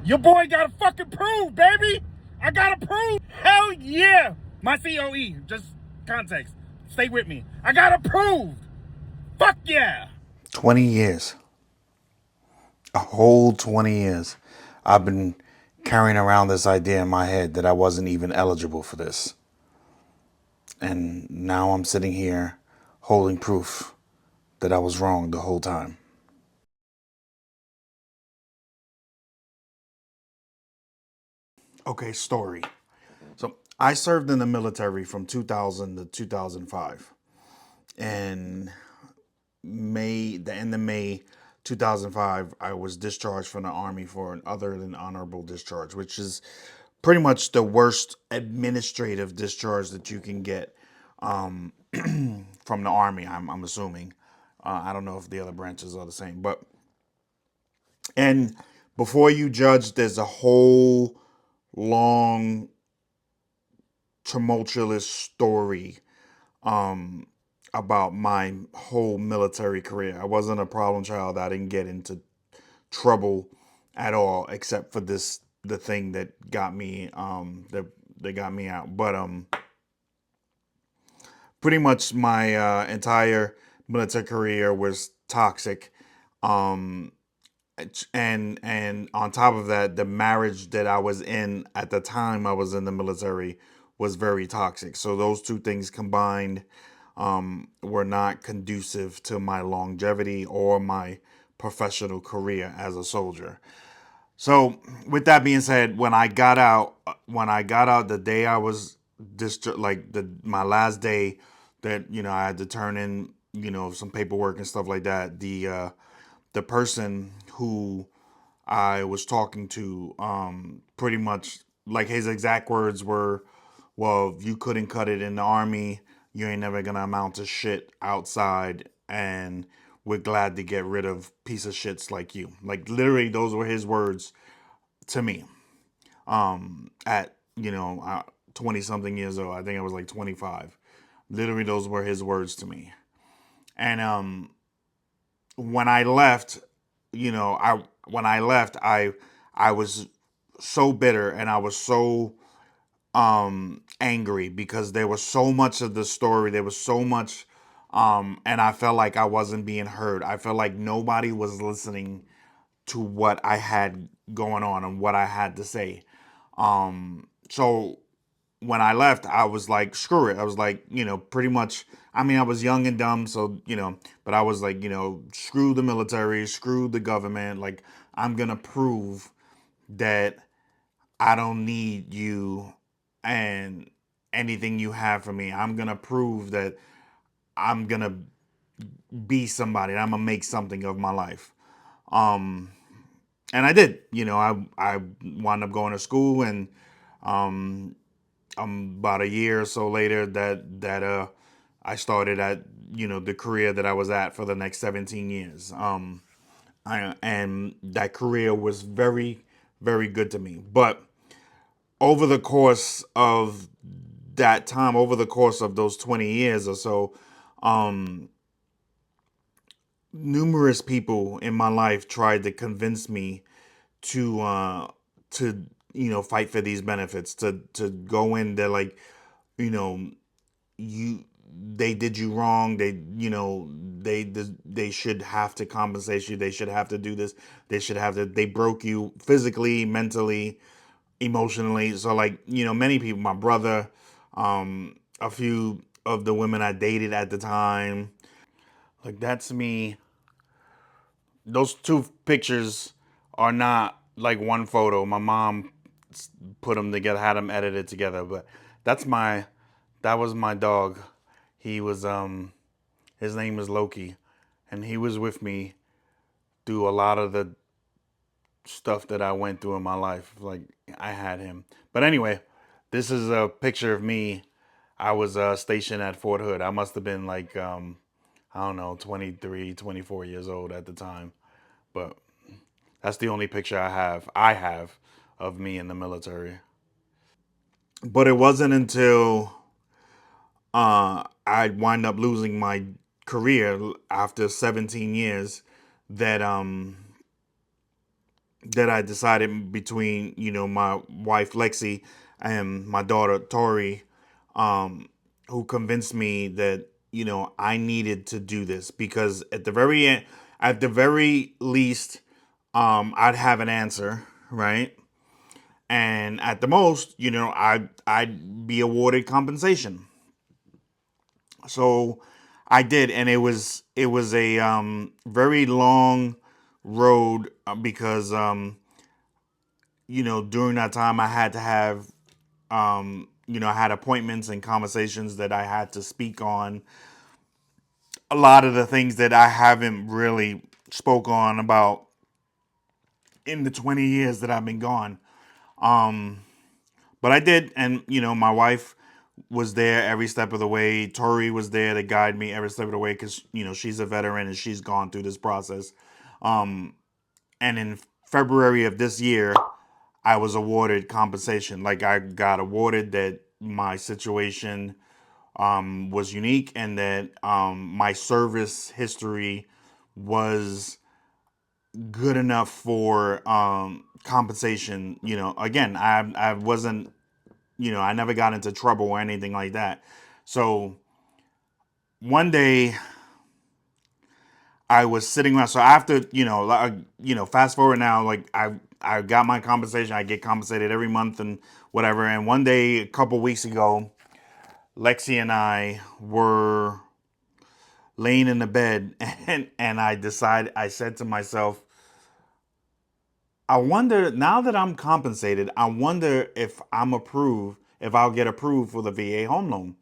Your boy gotta fucking prove, baby. I gotta prove. Hell yeah. My COE, just context. Stay with me. I gotta prove. Fuck yeah. 20 years. A whole 20 years. I've been carrying around this idea in my head that I wasn't even eligible for this. And now I'm sitting here holding proof that I was wrong the whole time. Okay, story. So I served in the military from 2000 to 2005. And the end of May 2005, I was discharged from the Army for an other than honorable discharge, which is pretty much the worst administrative discharge that you can get from the Army, I'm assuming. I don't know if the other branches are the same. And before you judge, there's a whole long, tumultuous story um, about my whole military career. I wasn't a problem child. I didn't get into trouble at all, except for the thing that got me that got me out. But pretty much my entire military career was toxic. Um, and on top of that, the marriage that I was in at the time I was in the military was very toxic. So those two things combined were not conducive to my longevity or my professional career as a soldier. So with that being said, when I got out the day I was like my last day that I had to turn in some paperwork and stuff like that. The person who I was talking to, pretty much like his exact words were, "Well, if you couldn't cut it in the Army, you ain't never gonna amount to shit outside, and we're glad to get rid of piece of shits like you." Like literally, those were his words to me. At 20 something years old, I think I was like 25. Literally, those were his words to me. And when I left, I when I left, I was so bitter and I was so angry because there was so much of the story. There was so much and I felt like I wasn't being heard. I felt like nobody was listening to what I had going on and what I had to say. So when I left, I was like, screw it. I was like, pretty much, I mean, I was young and dumb, so, but I was like, screw the military, screw the government. Like, I'm going to prove that I don't need you and anything you have for me. I'm going to prove that I'm going to be somebody. I'm going to make something of my life. Um, and I did. I wound up going to school, and um, about a year or so later that I started at the career that I was at for the next 17 years. And that career was very very good to me. But over the course of that time, over the course of those 20 years or so, um, numerous people in my life tried to convince me to to fight for these benefits, to go in there, like, you know you they did you wrong. They should have to compensate you. They should have to do this. They broke you physically, mentally, emotionally. So, like, many people, my brother, a few of the women I dated at the time, like, that's me. Those two pictures are not like one photo. My mom put them together, had them edited together, but that's my that was my dog. He was his name is Loki, and he was with me through a lot of the stuff that I went through in my life. Like, I had him. But anyway, this is a picture of me. I was stationed at Fort Hood. I must have been like I don't know, 23, 24 years old at the time. But that's the only picture I have of me in the military. But it wasn't until I wind up losing my career after 17 years that that I decided between, my wife Lexi and my daughter Tori, um, who convinced me that, I needed to do this because at the very least, I'd have an answer, right? And at the most, I'd be awarded compensation. So I did, and it was a very long road because during that time I had to have I had appointments and conversations that I had to speak on a lot of the things that I haven't really spoke on about in the 20 years that I've been gone. Um, but I did, and my wife was there every step of the way. Tori was there to guide me every step of the way because she's a veteran and she's gone through this process. Um, and in February of this year, I was awarded compensation. Like I got awarded that my situation was unique and that my service history was good enough for compensation. Again, I wasn't, I never got into trouble or anything like that. So one day I was sitting around. So after, fast forward now, like I got my compensation. I get compensated every month and whatever. And one day, a couple weeks ago, Lexi and I were laying in the bed, and I said to myself, I wonder, now that I'm compensated, I wonder if I'll get approved for the VA home loan.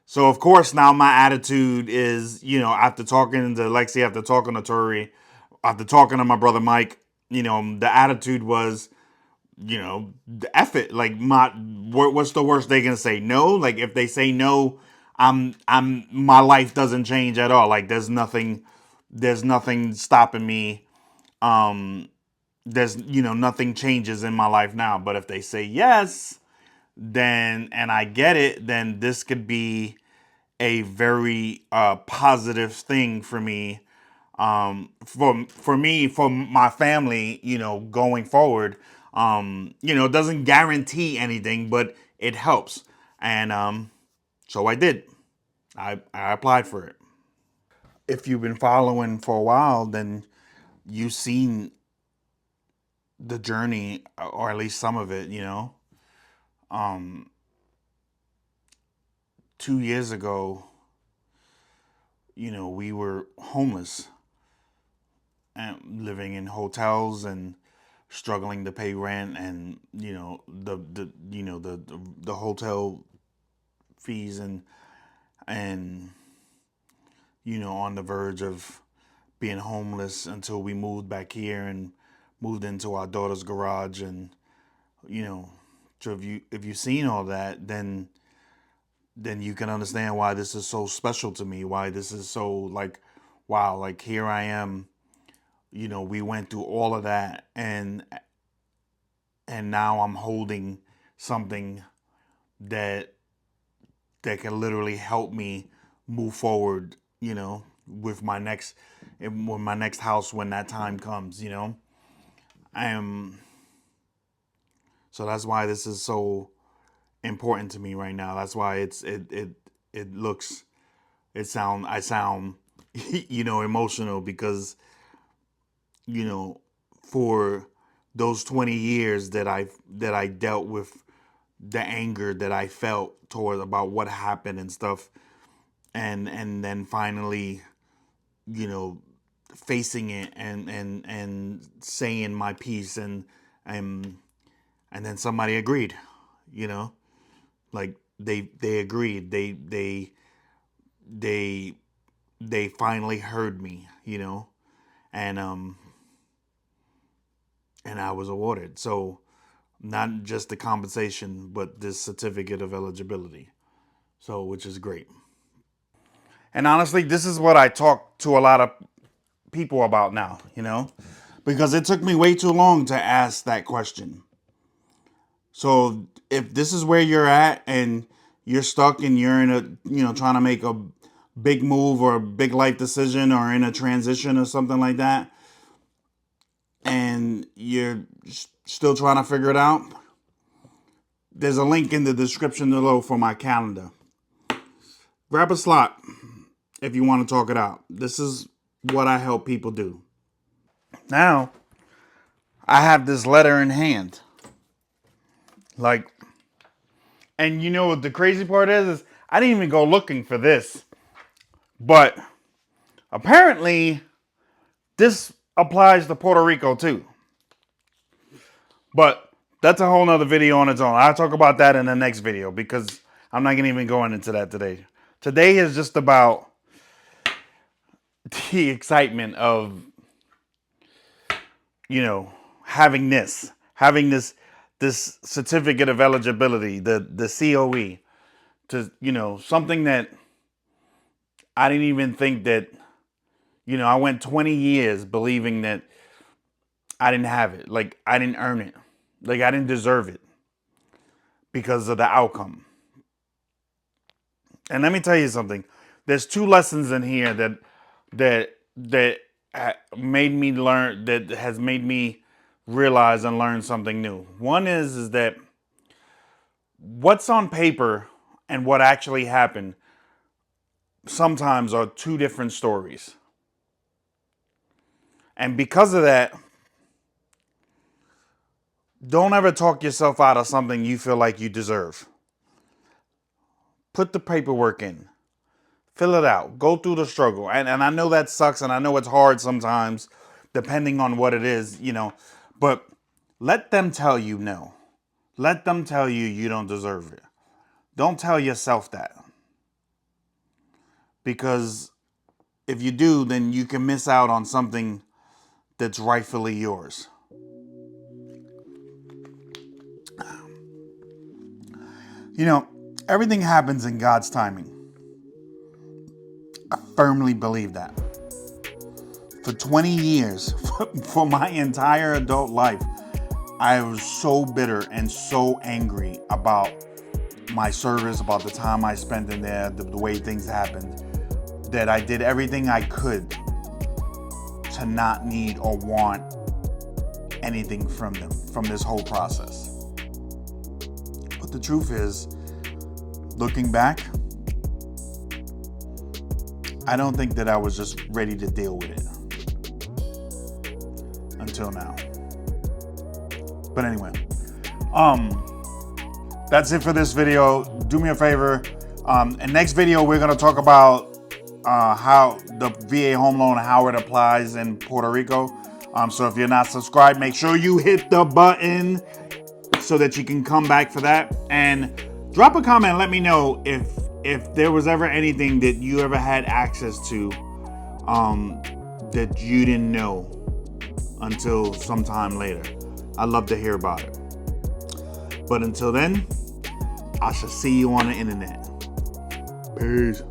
So of course now my attitude is, after talking to Lexi, after talking to Tori, after talking to my brother Mike, the attitude was, F it. Like what's the worst they gonna say? No. Like if they say no, my life doesn't change at all. Like there's nothing stopping me. Um, there's nothing changes in my life now. But if they say yes, then and I get it, then this could be a very positive thing for me, for my family, going forward. It doesn't guarantee anything, but it helps. And so I did. I applied for it. If you've been following for a while, then you've seen the journey, or at least some of it. Um, 2 years ago, we were homeless and living in hotels and struggling to pay rent, and the hotel fees, and on the verge of being homeless until we moved back here and moved into our daughter's garage. And you know so if you've seen all that, then you can understand why this is so special to me, why this is so, like, wow, like here I am. We went through all of that, and now I'm holding something that can literally help me move forward, with my next house when that time comes. Um so that's why this is so important to me right now. That's why it looks I sound emotional, because you know for those 20 years that I dealt with the anger that I felt toward about what happened and stuff, and then finally, you know facing it, and saying my piece, and and then somebody agreed, you know like they agreed, they they finally heard me, and I was awarded. So not just the compensation, but this certificate of eligibility. So, which is great. And honestly, this is what I talk to a lot of people about now, because it took me way too long to ask that question. So, if this is where you're at and you're stuck and you're in a, trying to make a big move or a big life decision or in a transition or something like that, and you're still trying to figure it out, there's a link in the description below for my calendar. Grab a slot if you want to talk it out. This is what I help people do. Now, I have this letter in hand. Like, and you know what the crazy part is I didn't even go looking for this. But apparently, this applies to Puerto Rico too. But that's a whole nother video on its own. I'll talk about that in the next video because I'm not going to even go into that today. Today is just about the excitement of, you know, having this certificate of eligibility, the COE, to, you know, something that I didn't even think that, you know, I went 20 years believing that I didn't have it. Like, I didn't earn it. Like, I didn't deserve it because of the outcome. And let me tell you something. There's two lessons in here that made me learn, that has made me realize and learn something new. One is that what's on paper and what actually happened sometimes are two different stories. And because of that, don't ever talk yourself out of something you feel like you deserve. Put the paperwork in. Fill it out. Go through the struggle. And I know that sucks, and I know it's hard sometimes, depending on what it is, you know. But let them tell you no. Let them tell you you don't deserve it. Don't tell yourself that. Because if you do, then you can miss out on something that's rightfully yours. You know, everything happens in God's timing. I firmly believe that. For 20 years, for my entire adult life, I was so bitter and so angry about my service, about the time I spent in there, the way things happened, that I did everything I could to not need or want anything from them, from this whole process. But the truth is, looking back, I don't think that I was just ready to deal with it until now. But anyway, that's it for this video. Do me a favor. In next video, we're going to talk about how the VA home loan, how it applies in Puerto Rico. So if you're not subscribed, make sure you hit the button so that you can come back for that. And drop a comment and let me know if there was ever anything that you ever had access to that you didn't know until sometime later. I'd love to hear about it. But until then, I shall see you on the internet. Peace.